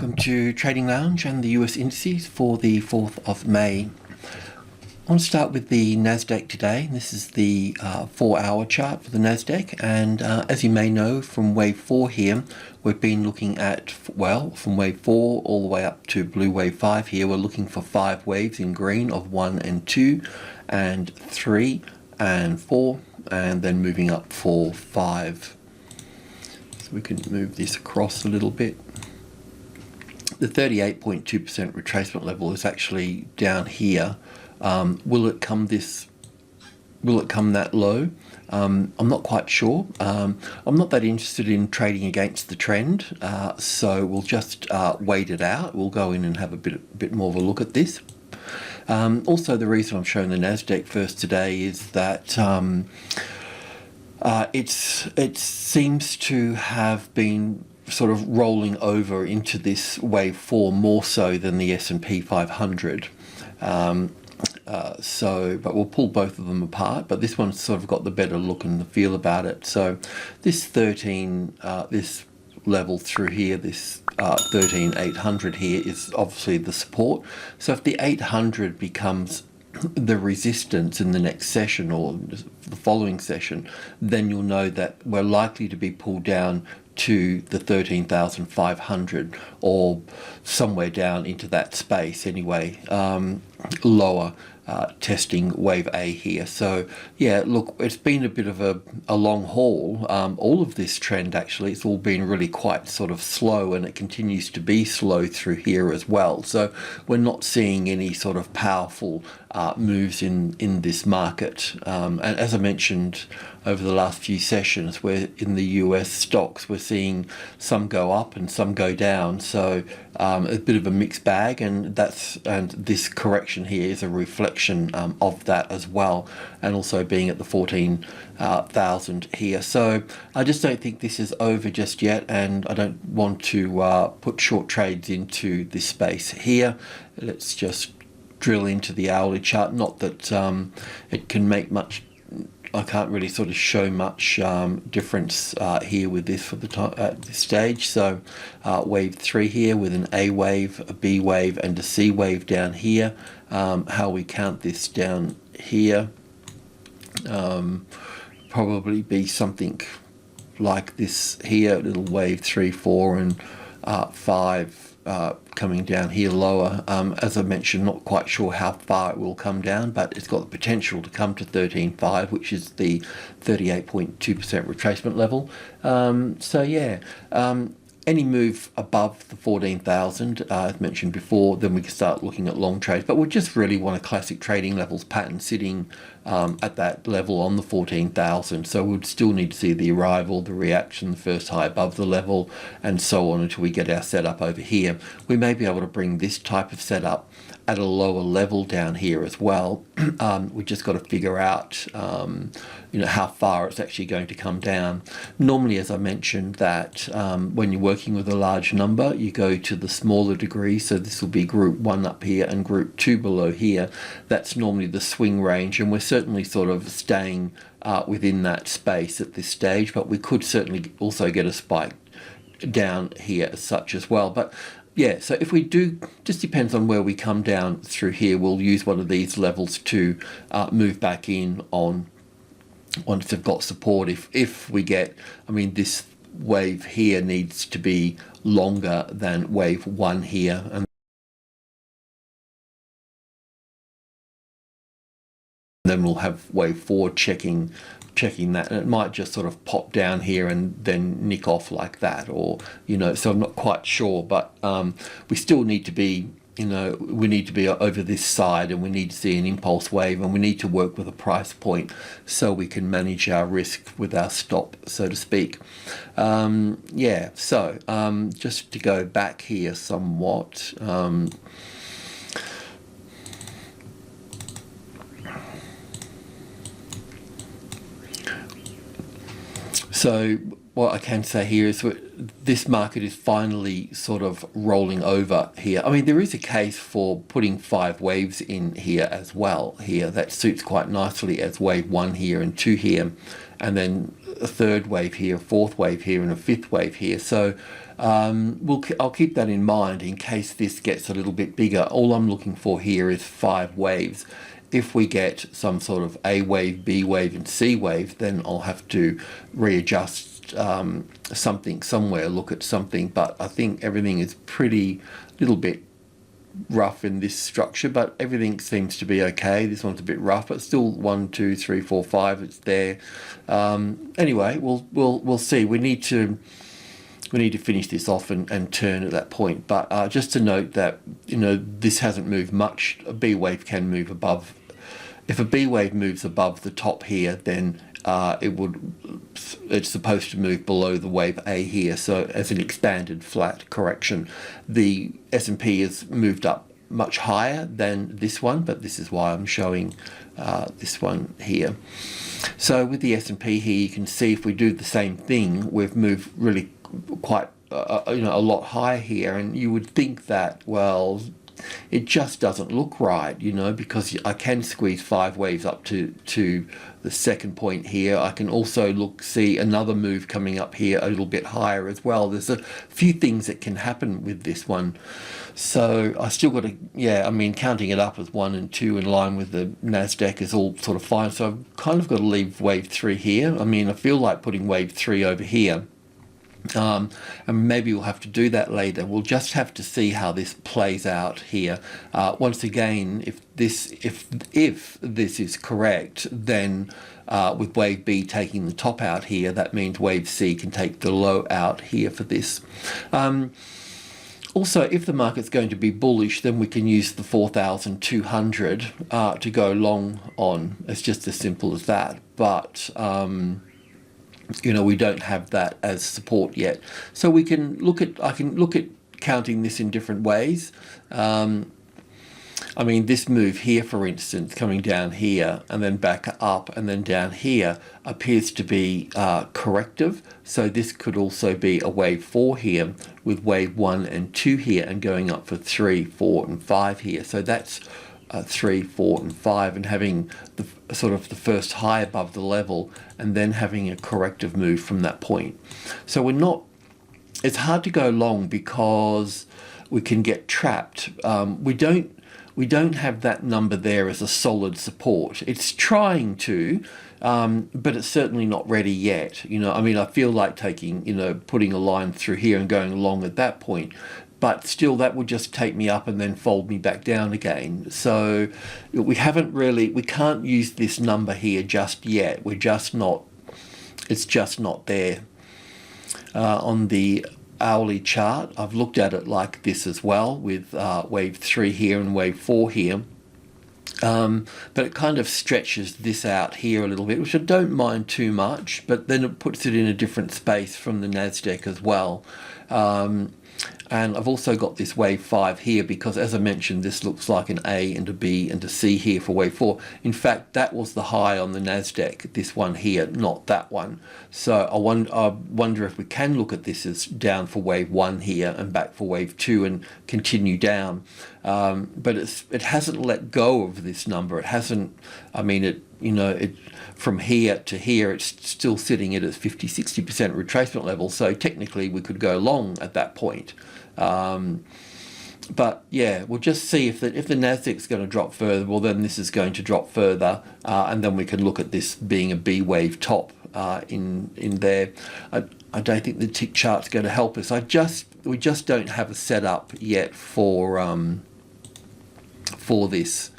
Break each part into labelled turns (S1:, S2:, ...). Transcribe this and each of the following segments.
S1: welcome to Trading Lounge and the US indices for the 4th of May. I want to start with the Nasdaq today. This is the 4-hour chart for the Nasdaq, and as you may know from wave 4 here, we've been looking at, well, from wave 4 all the way up to blue wave 5 here. We're looking for 5 waves in green of 1 and 2 and 3 and 4, and then moving up for 5. So we can move this across a little bit. The 38.2% retracement level is actually down here. Will it come that low? I'm not quite sure. I'm not that interested in trading against the trend, so we'll just wait it out. We'll go in and have a bit more of a look at this. Also, the reason I'm showing the Nasdaq first today is that it seems to have been sort of rolling over into this wave 4 more so than the S&P 500. But we'll pull both of them apart, but this one's sort of got the better look and the feel about it. So this 13, this level through here, this 13,800 here is obviously the support. So if the 800 becomes the resistance in the next session or the following session, then you'll know that we're likely to be pulled down to the 13,500 or somewhere down into that space anyway, lower, testing wave A here. So yeah, look, it's been a bit of a long haul. All of this trend actually, it's all been really quite sort of slow, and it continues to be slow through here as well. So we're not seeing any sort of powerful moves in this market. And as I mentioned over the last few sessions, where in the US stocks we're seeing some go up and some go down. So a bit of a mixed bag, and this correction here is a reflection of that as well, and also being at the 14,000 here. So I just don't think this is over just yet, and I don't want to put short trades into this space here. Let's just drill into the hourly chart. Not that it can make much, I can't really sort of show much difference here with this for the time at this stage. So wave 3 here with an A wave, a B wave, and a C wave down here. How we count this down here, probably be something like this here, little wave 3, 4, and 5 coming down here lower. As I mentioned, not quite sure how far it will come down, but it's got the potential to come to 13.5, which is the 38.2% retracement level. So yeah, any move above the 14,000, as mentioned before, then we can start looking at long trades. But we just really want a classic trading levels pattern sitting at that level on the 14,000. So we'd still need to see the arrival, the reaction, the first high above the level, and so on until we get our setup over here. We may be able to bring this type of setup at a lower level down here as well. We just got to figure out how far it's actually going to come down. Normally, as I mentioned, that when you're working with a large number, you go to the smaller degree. So this will be group 1 up here and group 2 below here. That's normally the swing range, and we're certainly sort of staying within that space at this stage, but we could certainly also get a spike down here as such as well. But yeah, so if we do, just depends on where we come down through here. We'll use one of these levels to move back in on once they've got support. If we get, I mean, this wave here needs to be longer than wave 1 here, and then we'll have wave 4 checking that, and it might just sort of pop down here and then nick off like that, or so I'm not quite sure, but we still need to be we need to be over this side, and we need to see an impulse wave, and we need to work with a price point so we can manage our risk with our stop, so to speak. Yeah, so just to go back here somewhat, So what I can say here is this market is finally sort of rolling over here. I mean, there is a case for putting 5 waves in here as well. Here, that suits quite nicely as wave 1 here and 2 here, and then a 3rd wave here, a 4th wave here, and a 5th wave here. So I'll keep that in mind in case this gets a little bit bigger. All I'm looking for here is 5 waves. If we get some sort of A wave, B wave, and C wave, then I'll have to readjust something somewhere, look at something. But I think everything is pretty little bit rough in this structure, but everything seems to be okay. This one's a bit rough, but still 1, 2, 3, 4, 5. It's there. Anyway, we'll see. We need to finish this off and turn at that point. But just to note that, this hasn't moved much. A B wave can move above. If a B wave moves above the top here, then it's supposed to move below the wave A here. So as an expanded flat correction, the S&P has moved up much higher than this one, but this is why I'm showing this one here. So with the S&P here, you can see if we do the same thing, we've moved really quite a lot higher here, and you would think that, well, it just doesn't look right, because I can squeeze 5 waves up to the second point here. I can also see another move coming up here a little bit higher as well. There's a few things that can happen with this one. So I still got to, counting it up as 1 and 2 in line with the NASDAQ is all sort of fine. So I've kind of got to leave wave 3 here. I feel like putting wave 3 over here. And maybe we'll have to do that later. We'll just have to see how this plays out here. Once again, if this is correct, then with wave B taking the top out here, that means wave C can take the low out here for this. Also, if the market's going to be bullish, then we can use the 4,200 to go long on. It's just as simple as that. But we don't have that as support yet. So I can look at counting this in different ways. This move here, for instance, coming down here and then back up and then down here appears to be corrective. So this could also be a wave 4 here with wave 1 and 2 here and going up for 3, 4, and 5 here. So that's 3, 4, and 5, and having the first high above the level and then having a corrective move from that point. So it's hard to go long because we can get trapped. We don't have that number there as a solid support. It's trying to, but it's certainly not ready yet. I feel like putting a line through here and going along at that point, but still that would just take me up and then fold me back down again. So we can't use this number here just yet. It's just not there. On the hourly chart, I've looked at it like this as well, with wave 3 here and wave 4 here. But it kind of stretches this out here a little bit, which I don't mind too much, but then it puts it in a different space from the NASDAQ as well. And I've also got this wave 5 here because, as I mentioned, this looks like an A and a B and a C here for wave 4. In fact, that was the high on the NASDAQ, this one here, not that one. So I wonder if we can look at this as down for wave 1 here and back for wave 2 and continue down. But it hasn't let go of this number. It hasn't, from here to here, it's still sitting at its 50-60% retracement level. So technically we could go long at that point. But yeah, we'll just see if the NASDAQ's going to drop further. Well, then this is going to drop further, and then we can look at this being a B wave top in there. I don't think the tick chart's going to help us. We just don't have a setup yet for this.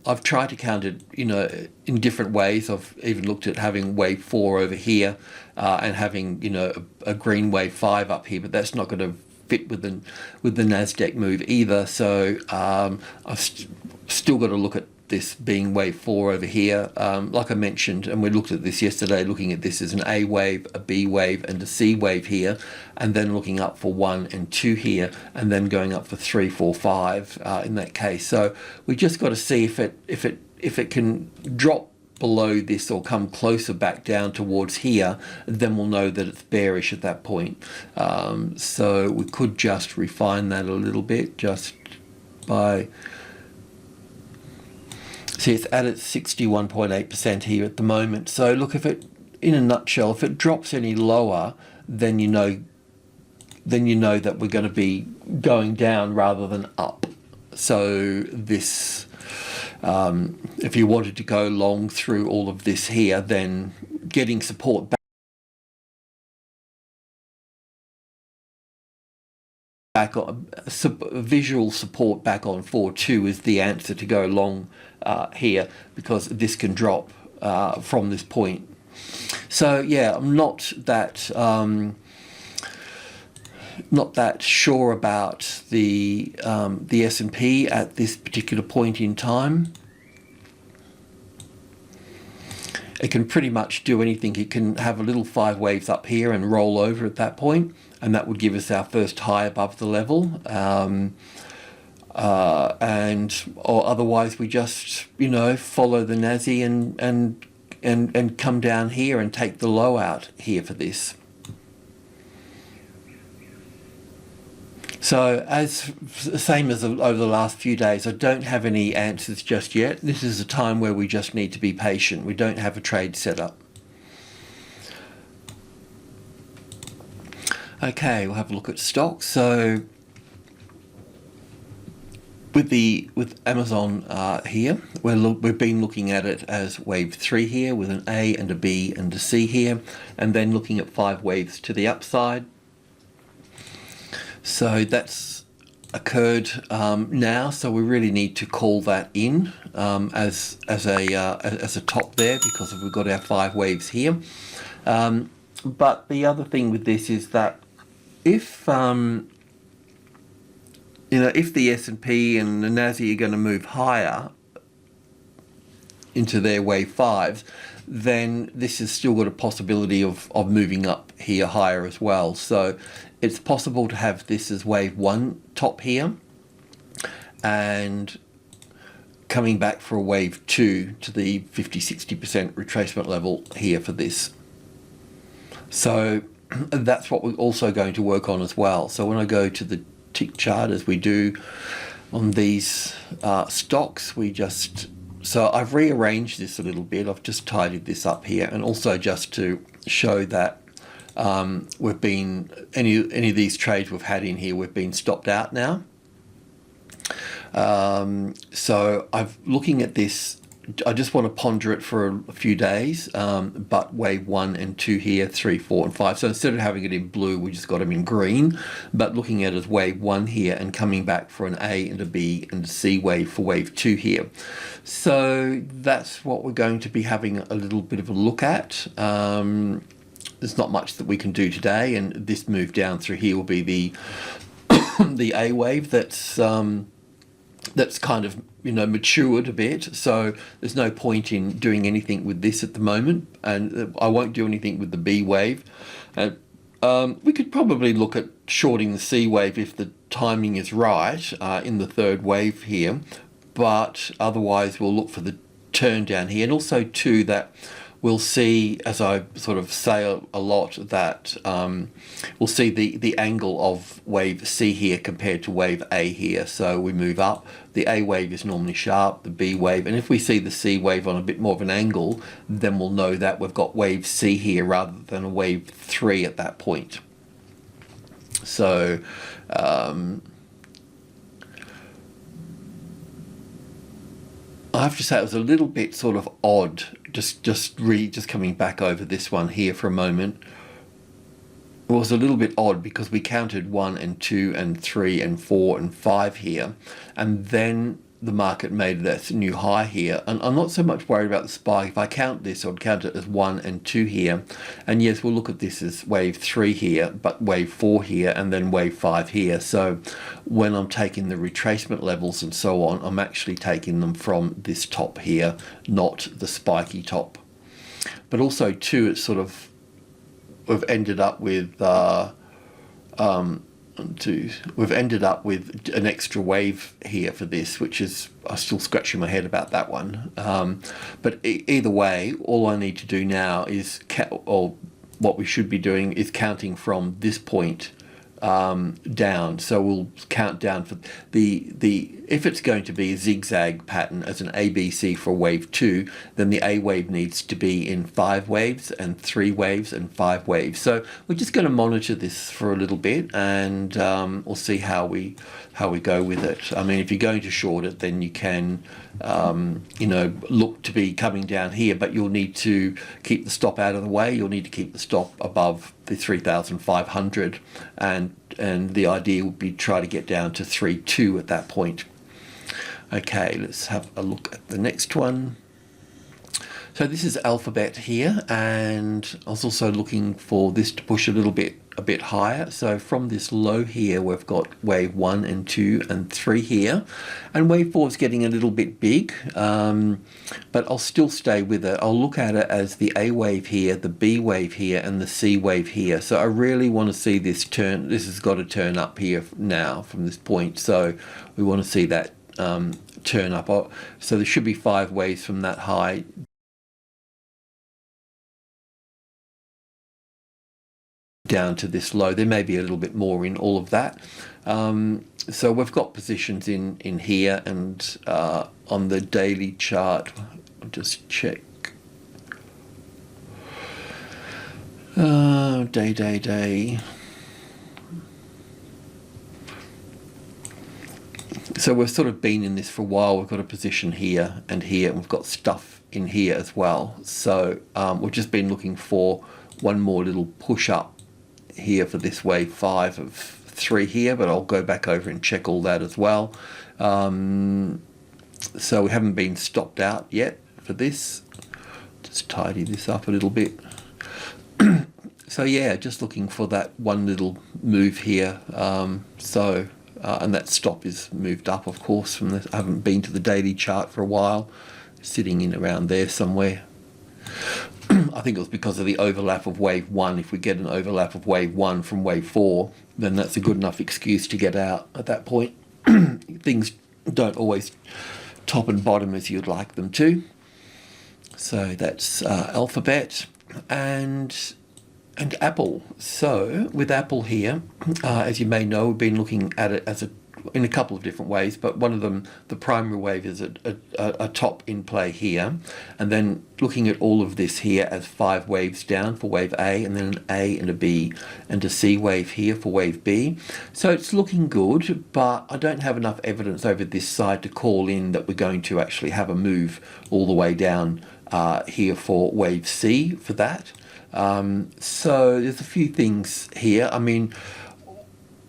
S1: I've tried to count it, in different ways. I've even looked at having wave 4 over here and having, a green wave 5 up here, but that's not going to fit with the NASDAQ move either. So I've still got to look at this being wave 4 over here. Like I mentioned, and we looked at this yesterday, looking at this as an A wave, a B wave, and a C wave here, and then looking up for 1 and 2 here, and then going up for 3, 4, 5 in that case. So we just got to see if it can drop below this or come closer back down towards here, then we'll know that it's bearish at that point. So we could just refine that a little bit just by... See, it's at its 61.8% here at the moment. So look, if it, in a nutshell, if it drops any lower, then you know that we're going to be going down rather than up. So this, if you wanted to go long through all of this here, then getting support back on, visual support back on 4.2 is the answer to go long here, because this can drop from this point. So yeah, I'm not that sure about the S&P at this particular point in time. It can pretty much do anything. It can have a little 5 waves up here and roll over at that point, and that would give us our first high above the level. Or otherwise we just, you know, follow the Nasdaq and come down here and take the low out here for this. So same as over the last few days, I don't have any answers just yet. This is a time where we just need to be patient. We don't have a trade set up. Okay, we'll have a look at stocks. So with Amazon here, we've been looking at it as wave 3 here with an A and a B and a C here, and then looking at 5 waves to the upside. So that's occurred now, so we really need to call that in as a top there, because we've got our 5 waves here. But the other thing with this is that if if the S&P and the Nasdaq are going to move higher into their wave 5s, then this has still got a possibility of moving up here higher as well. So it's possible to have this as wave 1 top here and coming back for a wave 2 to the 50-60% retracement level here for this. So that's what we're also going to work on as well. So when I go to the tick chart, as we do on these stocks, so I've rearranged this a little bit. I've just tidied this up here, and also just to show that we've been, any of these trades we've had in here, we've been stopped out now. So looking at this, I just want to ponder it for a few days, but wave 1 and 2 here, 3, 4 and 5. So instead of having it in blue, we just got them in green, but looking at it as wave 1 here and coming back for an A and a B and a C wave for wave 2 here. So that's what we're going to be having a little bit of a look at. There's not much that we can do today, and this move down through here will be the the A wave that's kind of, you know, matured a bit. So there's no point in doing anything with this at the moment, and I won't do anything with the B wave. And we could probably look at shorting the C wave if the timing is right in the 3rd wave here, but otherwise we'll look for the turn down here. And also too, that we'll see, as I sort of say a lot, that we'll see the angle of wave C here compared to wave A here. So we move up, the A wave is normally sharp, the B wave, and if we see the C wave on a bit more of an angle, then we'll know that we've got wave C here rather than a wave 3 at that point. So I have to say it was a little bit sort of odd, just coming back over this one here for a moment. It was a little bit odd because we counted 1 and 2 and 3 and 4 and 5 here, and then the market made that new high here. And I'm not so much worried about the spike. If I count this, I would count it as 1 and 2 here. And yes, we'll look at this as wave 3 here, but wave 4 here, and then wave 5 here. So when I'm taking the retracement levels and so on, I'm actually taking them from this top here, not the spiky top. But also too, it's sort of, we've ended up with we've ended up with an extra wave here for this, which is, I'm still scratching my head about that one. But either way, all I need to do now is, or what we should be doing is counting from this point down. So we'll count down for if it's going to be a zigzag pattern as an ABC for wave 2, then the A wave needs to be in 5 waves and 3 waves and 5 waves. So we're just going to monitor this for a little bit, and we'll see how we go with it. I mean, if you're going to short it, then you can look to be coming down here, but you'll need to keep the stop out of the way. You'll need to keep the stop above the 3,500, and the idea would be try to get down to 3.2 at that point. Okay, let's have a look at the next one. So this is Alphabet here, and I was also looking for this to push a bit higher. So from this low here, we've got wave 1 and 2 and 3 here, and wave 4 is getting a little bit big, but I'll still stay with it. I'll look at it as the A wave here, the B wave here, and the C wave here. So I really want to see this turn. This has got to turn up here now from this point, so we want to see that turn up. So there should be 5 waves from that high down to this low. There may be a little bit more in all of that. So we've got positions in here, and on the daily chart, I'll just check. Day. So we've sort of been in this for a while. We've got a position here and here, and we've got stuff in here as well. So we've just been looking for one more little push up here for this wave 5 of 3 here, but I'll go back over and check all that as well. So we haven't been stopped out yet for this. Just tidy this up a little bit. So yeah, just looking for that one little move here. And that stop is moved up, of course, from this. I haven't been to the daily chart for a while, sitting in around there somewhere. I think it was because of the overlap of wave 1. If we get an overlap of wave 1 from wave 4, then that's a good enough excuse to get out at that point. Things don't always top and bottom as you'd like them to. So that's Alphabet and Apple. So with Apple here, as you may know, we've been looking at it as in a couple of different ways, but one of them, the primary wave, is a top in play here, and then looking at all of this here as 5 waves down for wave A, and then an A and a B and a C wave here for wave B. So it's looking good, but I don't have enough evidence over this side to call in that we're going to actually have a move all the way down here for wave C for that. So there's a few things here. I mean,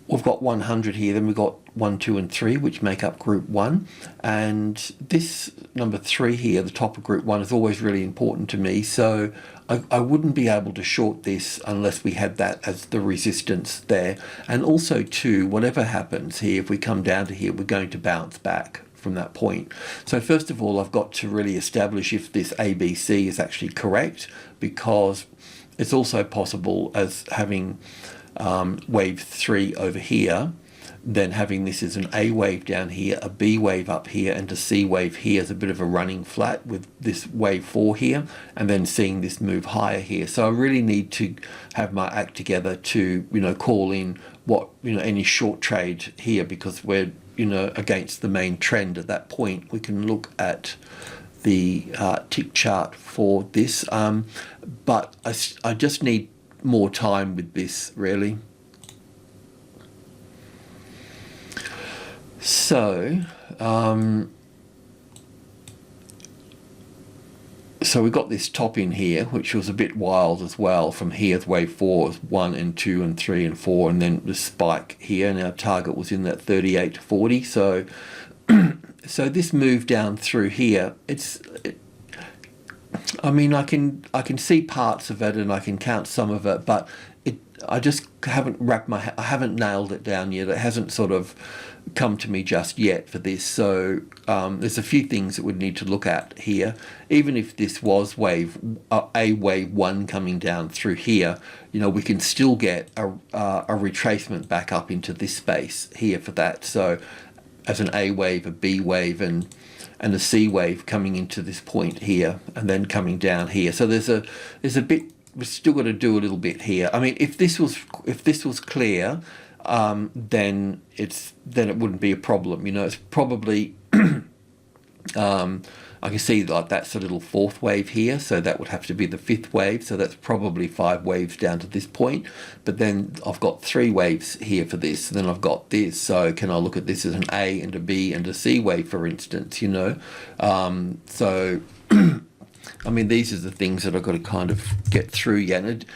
S1: we've got 100 here, then we've got 1, 2, and 3, which make up group 1. And this number 3 here, the top of group 1, is always really important to me. So I wouldn't be able to short this unless we had that as the resistance there. And also, too, whatever happens here, if we come down to here, we're going to bounce back from that point. So first of all, I've got to really establish if this ABC is actually correct, because it's also possible as having wave 3 over here, then having this as an A wave down here, a B wave up here, and a C wave here as a bit of a running flat with this wave 4 here, and then seeing this move higher here. So I really need to have my act together to, call in what, any short trade here, because we're, against the main trend at that point. We can look at the tick chart for this, but I just need more time with this, really. So we got this top in here, which was a bit wild as well. From here, wave 4 was 1 and 2 and 3 and 4, and then the spike here, and our target was in that 38 to 40. So so this move down through here, I mean, I can see parts of it and I can count some of it, but I just haven't I haven't nailed it down yet. It hasn't sort of come to me just yet for this. So there's a few things that we'd need to look at here. Even if this was a wave one coming down through here, you know, we can still get a retracement back up into this space here for that. So as an A wave, a B wave, and a C wave coming into this point here, and then coming down here. So there's a bit. We've still got to do a little bit here. I mean, if this was clear, then it wouldn't be a problem. You know, it's probably I can see like that's a little fourth wave here, so that would have to be the fifth wave. So that's probably 5 waves down to this point. But then I've got 3 waves here for this. And then I've got this. So can I look at this as an A and a B and a C wave, for instance? You know, so. I mean, these are the things that I've got to kind of get through yet. And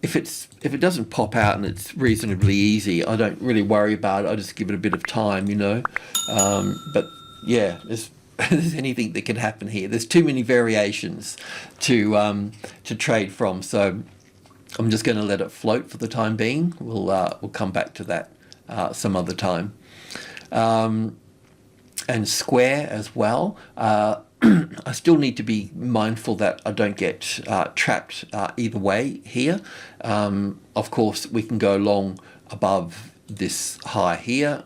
S1: if it doesn't pop out and it's reasonably easy, I don't really worry about it. I just give it a bit of time, you know. But yeah, there's anything that can happen here. There's too many variations to trade from. So I'm just going to let it float for the time being. We'll come back to that some other time. And square as well. I still need to be mindful that I don't get trapped either way here. Of course, we can go long above this high here,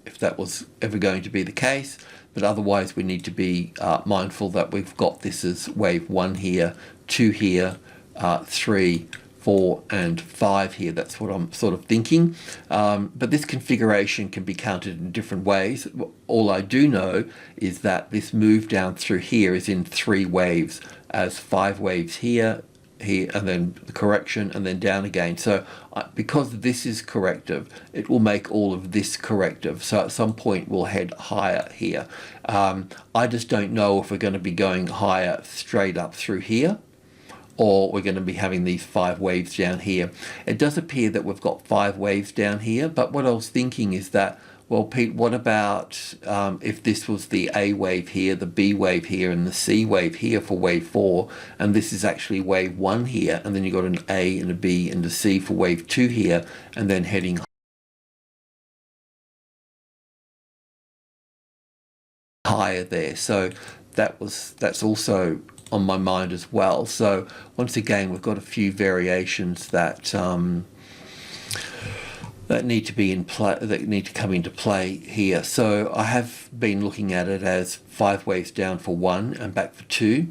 S1: if that was ever going to be the case. But otherwise, we need to be mindful that we've got this as wave 1 here, 2 here, 3, 4 and 5 here. That's what I'm sort of thinking. But this configuration can be counted in different ways. All I do know is that this move down through here is in 3 waves, as 5 waves here, and then the correction, and then down again. So because this is corrective, it will make all of this corrective. So at some point we'll head higher here. I just don't know if we're going to be going higher straight up through here, or we're going to be having these 5 waves down here. It does appear that we've got 5 waves down here, but what I was thinking is that, well, Pete, what about if this was the A wave here, the B wave here, and the C wave here for wave 4, and this is actually wave 1 here, and then you've got an A and a B and a C for wave 2 here, and then heading higher there. So that's also on my mind as well. So once again, we've got a few variations that that need to be in play, that need to come into play here. So I have been looking at it as 5 waves down for 1 and back for 2,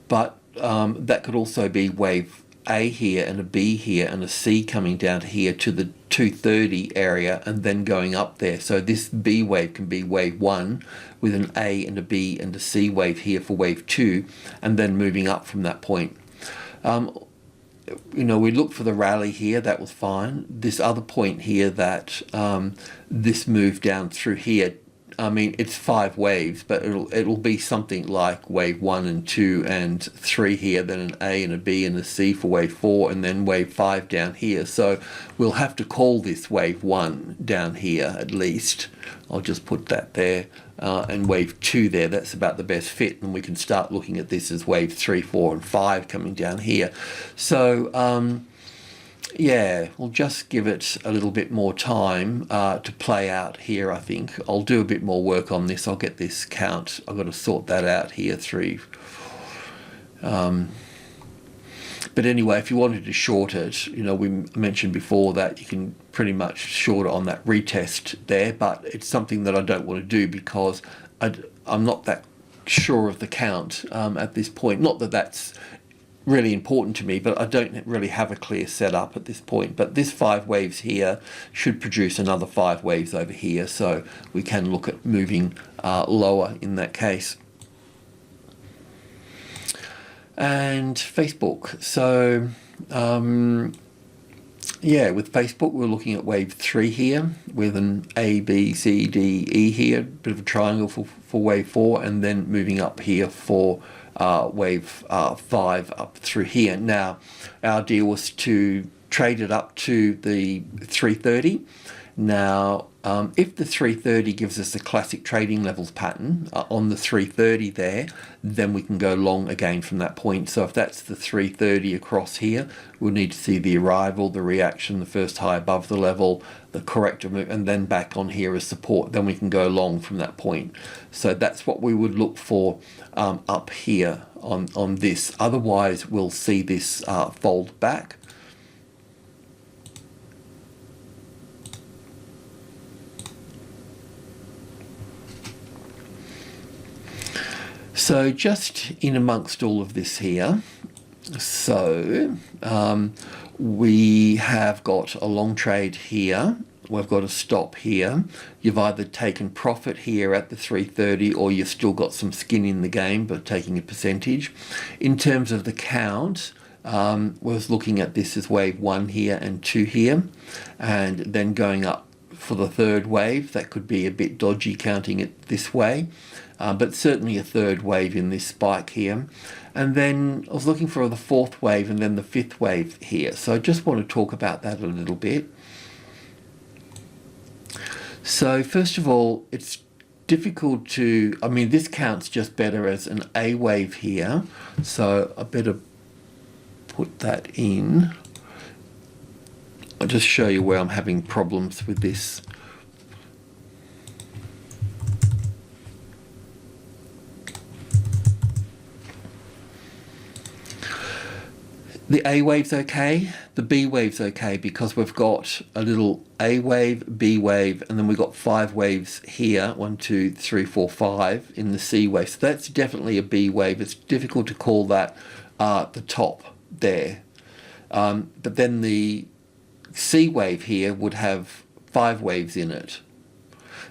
S1: but that could also be wave A here and a B here and a C coming down to here to the 230 area and then going up there. So this B wave can be wave 1 with an A and a B and a C wave here for wave 2, and then moving up from that point. You know, we looked for the rally here, that was fine. This other point here that this move down through here, I mean, it's 5 waves, but it'll be something like wave 1 and 2 and 3 here, then an A and a B and a C for wave 4, and then wave 5 down here. So we'll have to call this wave 1 down here at least. I'll just put that there. And wave 2 there, that's about the best fit, and we can start looking at this as wave 3, 4 and 5 coming down here. So yeah, we'll just give it a little bit more time to play out here. I think I'll do a bit more work on this. I'll get this count, I've got to sort that out here, 3. But anyway, if you wanted to short it, you know, we mentioned before that you can pretty much short it on that retest there, but it's something that I don't want to do because I'm not that sure of the count at this point. Not that that's really important to me, but I don't really have a clear setup at this point. But this 5 waves here should produce another 5 waves over here, so we can look at moving lower in that case. And Facebook. So yeah, with Facebook we're looking at wave 3 here with an A, B, C, D, E here, bit of a triangle for wave 4, and then moving up here for wave 5 up through here. Now our deal was to traded up to the 330. Now, if the 330 gives us a classic trading levels pattern on the 330 there, then we can go long again from that point. So if that's the 330 across here, we'll need to see the arrival, the reaction, the first high above the level, the corrective move, and then back on here as support. Then we can go long from that point. So that's what we would look for up here on this. Otherwise, we'll see this fold back. So just in amongst all of this here, so we have got a long trade here. We've got a stop here. You've either taken profit here at the 330 or you've still got some skin in the game, but taking a percentage. In terms of the count, was looking at this as wave 1 here and 2 here, and then going up for the third wave. That could be a bit dodgy counting it this way. But certainly a third wave in this spike here. And then I was looking for the fourth wave and then the fifth wave here. So I just want to talk about that a little bit. So first of all, it's difficult to, I mean, this counts just better as an A wave here. So I better put that in. I'll just show you where I'm having problems with this. The A wave's okay, the B wave's okay, because we've got a little A wave, B wave, and then we've got 5 waves here, 1, 2, 3, 4, 5 in the C wave. So that's definitely a B wave. It's difficult to call that the top there. But then the C wave here would have 5 waves in it.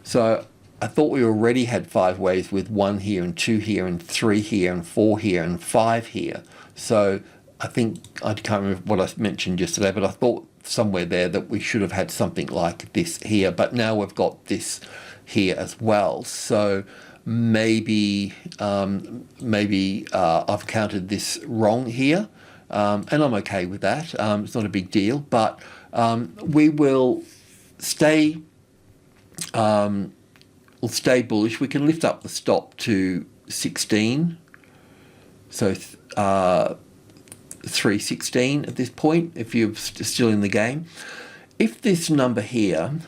S1: So I thought we already had 5 waves with 1 here and 2 here and 3 here and 4 here and 5 here. So I think, I can't remember what I mentioned yesterday, but I thought somewhere there that we should have had something like this here, but now we've got this here as well. So maybe I've counted this wrong here, and I'm okay with that. It's not a big deal, but we will stay bullish. We can lift up the stop to 16. So 316 at this point if you're still in the game. If this number here,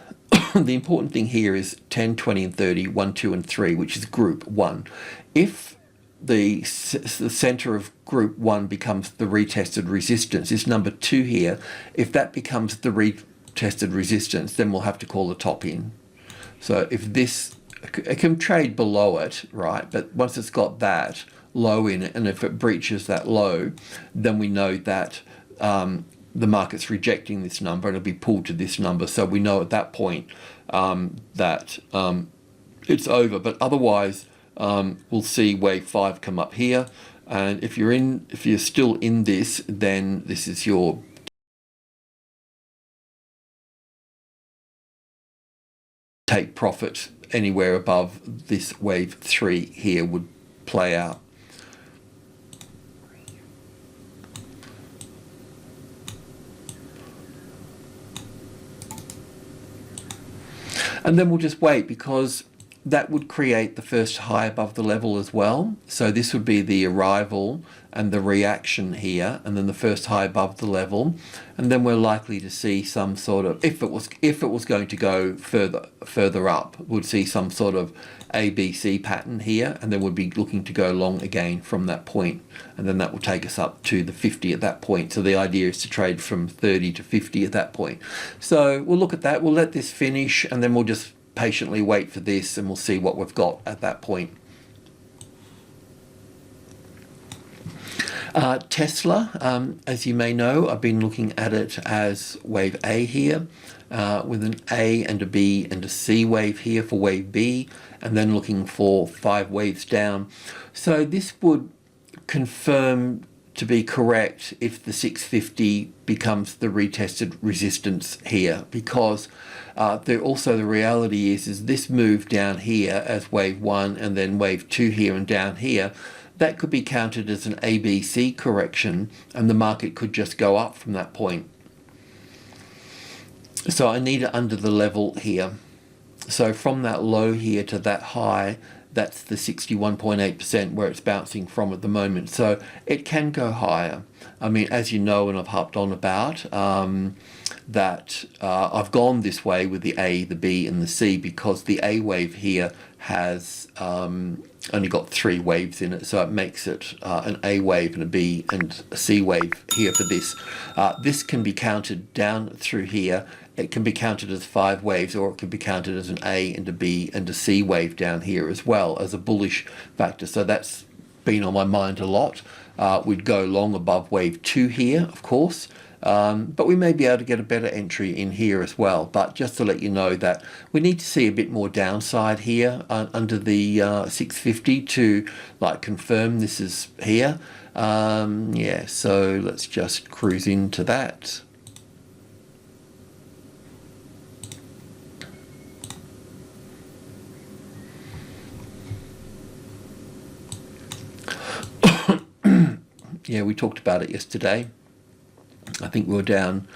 S1: the important thing here is 10, 20 and 30, 1, 2 and 3, which is group 1. If the center of group 1 becomes the retested resistance, this number 2 here, if that becomes the retested resistance, then we'll have to call the top in. So if this, it can trade below it, right? But once it's got that low in it, and if it breaches that low, then we know that the market's rejecting this number and it'll be pulled to this number. So we know at that point that it's over. But otherwise, we'll see wave 5 come up here, and if you're still in this, then this is your take profit anywhere above this wave 3 here would play out. And then we'll just wait, because that would create the first high above the level as well. So this would be the arrival and the reaction here, and then the first high above the level. And then we're likely to see some sort of, if it was going to go further up, we'd see some sort of ABC pattern here, and then we'd be looking to go long again from that point. And then that will take us up to the 50 at that point. So the idea is to trade from 30 to 50 at that point. So we'll look at that. We'll let this finish, and then we'll just patiently wait for this, and we'll see what we've got at that point. Tesla, as you may know, I've been looking at it as wave A here, with an A and a B and a C wave here for wave B, and then looking for 5 waves down. So this would confirm to be correct if the 650 becomes the retested resistance here, because also the reality is this move down here as wave 1 and then wave 2 here and down here, that could be counted as an ABC correction, and the market could just go up from that point. So I need it under the level here. So from that low here to that high, that's the 61.8% where it's bouncing from at the moment. So it can go higher. I mean, as you know, and I've harped on about, that I've gone this way with the A, the B, and the C because the A wave here has only got 3 waves in it, so it makes it an A wave and a B and a C wave here for this. This can be counted down through here. It can be counted as 5 waves, or it can be counted as an A and a B and a C wave down here as well as a bullish factor. So that's been on my mind a lot. We'd go long above wave 2 here, of course. But we may be able to get a better entry in here as well. But just to let you know that we need to see a bit more downside here under the 650 to like confirm this is here. Yeah, so let's just cruise into that. Yeah, we talked about it yesterday. I think we were down,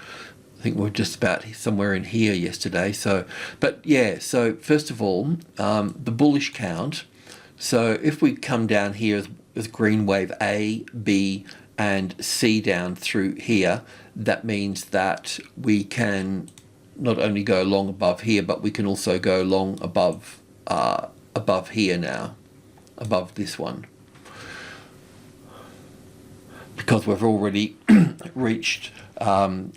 S1: I think we were just about somewhere in here yesterday. So, but yeah, so first of all, the bullish count. So if we come down here as green wave A, B, and C down through here, that means that we can not only go long above here, but we can also go long above here now, above this one. Because we've already reached the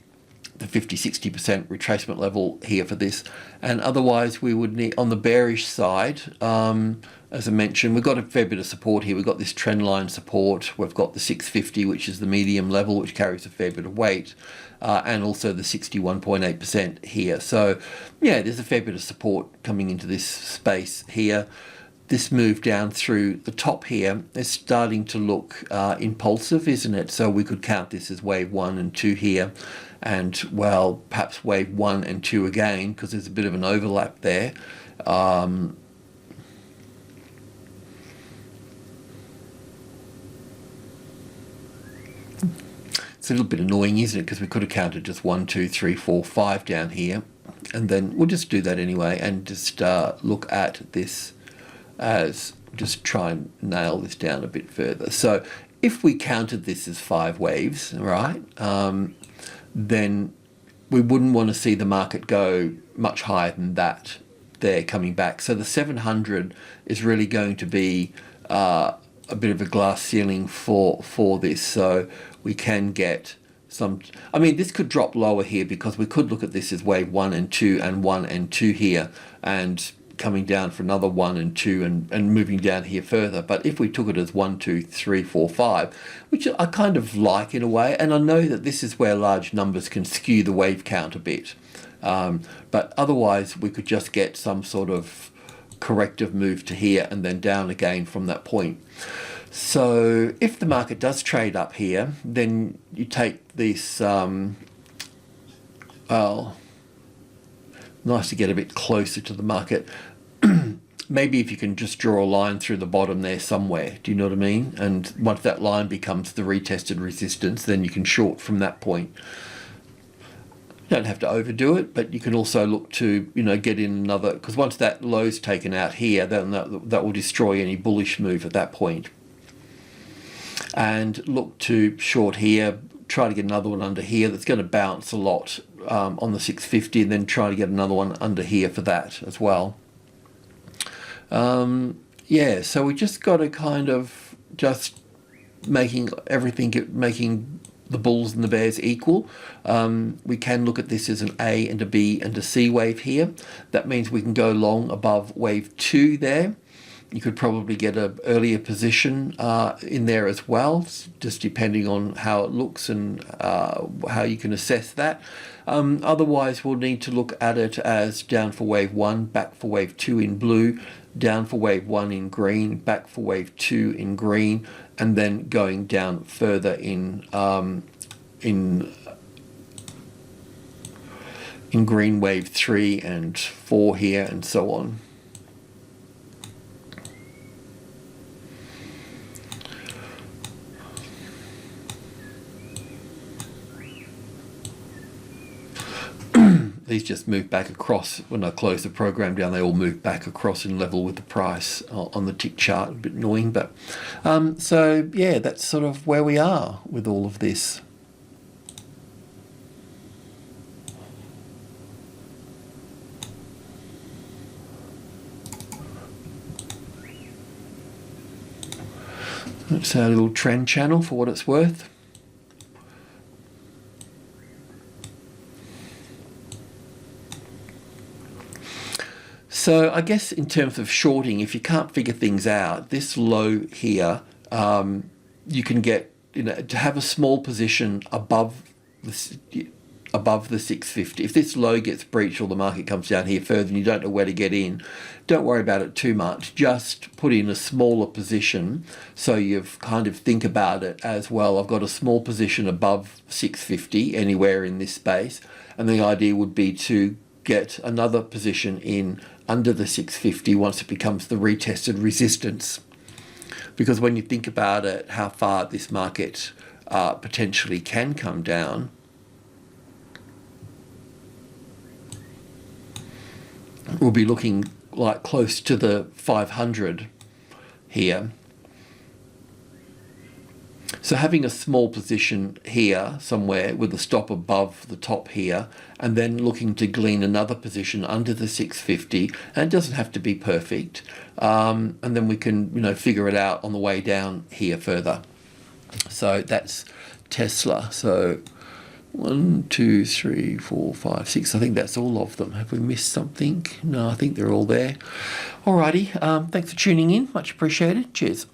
S1: 50-60% retracement level here for this, and otherwise we would need on the bearish side, as I mentioned, we've got a fair bit of support here. We've got this trend line support, we've got the 650, which is the medium level, which carries a fair bit of weight, and also the 61.8% here. So yeah, there's a fair bit of support coming into this space here. This move down through the top here is starting to look impulsive, isn't it? So we could count this as wave 1 and 2 here, and well, perhaps wave 1 and 2 again, because there's a bit of an overlap there. It's a little bit annoying, isn't it? Because we could have counted just 1, 2, 3, 4, 5 down here, and then we'll just do that anyway, and just look at this as just try and nail this down a bit further. So if we counted this as 5 waves, right, then we wouldn't want to see the market go much higher than that there coming back. So the 700 is really going to be a bit of a glass ceiling for this. So we can get some, I mean, this could drop lower here because we could look at this as wave 1 and 2 and 1 and 2 here, and coming down for another 1 and 2 and moving down here further. But if we took it as 1, 2, 3, 4, 5, which I kind of like in a way, and I know that this is where large numbers can skew the wave count a bit, but otherwise we could just get some sort of corrective move to here and then down again from that point. So if the market does trade up here, then you take this, well, nice to get a bit closer to the market. Maybe if you can just draw a line through the bottom there somewhere, do you know what I mean? And once that line becomes the retested resistance, then you can short from that point. You don't have to overdo it, but you can also look to, you know, get in another, because once that low's taken out here, then that will destroy any bullish move at that point. And look to short here, try to get another one under here that's going to bounce a lot on the 650, and then try to get another one under here for that as well. Yeah, so we just got to kind of just making everything, making the bulls and the bears equal. We can look at this as an A and a B and a C wave here. That means we can go long above wave 2 there. You could probably get an earlier position in there as well, just depending on how it looks and how you can assess that. Otherwise, we'll need to look at it as down for wave 1, back for wave 2 in blue, down for wave 1 in green, back for wave 2 in green, and then going down further in green wave 3 and 4 here, and so on. these just move back across. When I close the program down, they all move back across in level with the price on the tick chart. A bit annoying, but so yeah, that's sort of where we are with all of this. That's our little trend channel for what it's worth. So I guess in terms of shorting, if you can't figure things out, this low here, you can get, to have a small position above the 650. If this low gets breached or the market comes down here further and you don't know where to get in, don't worry about it too much. Just put in a smaller position so you've kind of think about it as, well, I've got a small position above 650 anywhere in this space, and the idea would be to get another position in under the 650 once it becomes the retested resistance. Because when you think about it, how far this market potentially can come down, we'll be looking like close to the 500 here. So having a small position here somewhere with a stop above the top here, and then looking to glean another position under the 650, and it doesn't have to be perfect, and then we can figure it out on the way down here further. So that's Tesla. So 1, 2, 3, 4, 5, 6. I think that's all of them. Have we missed something? No, I think they're all there. Alrighty. Thanks for tuning in. Much appreciated. Cheers.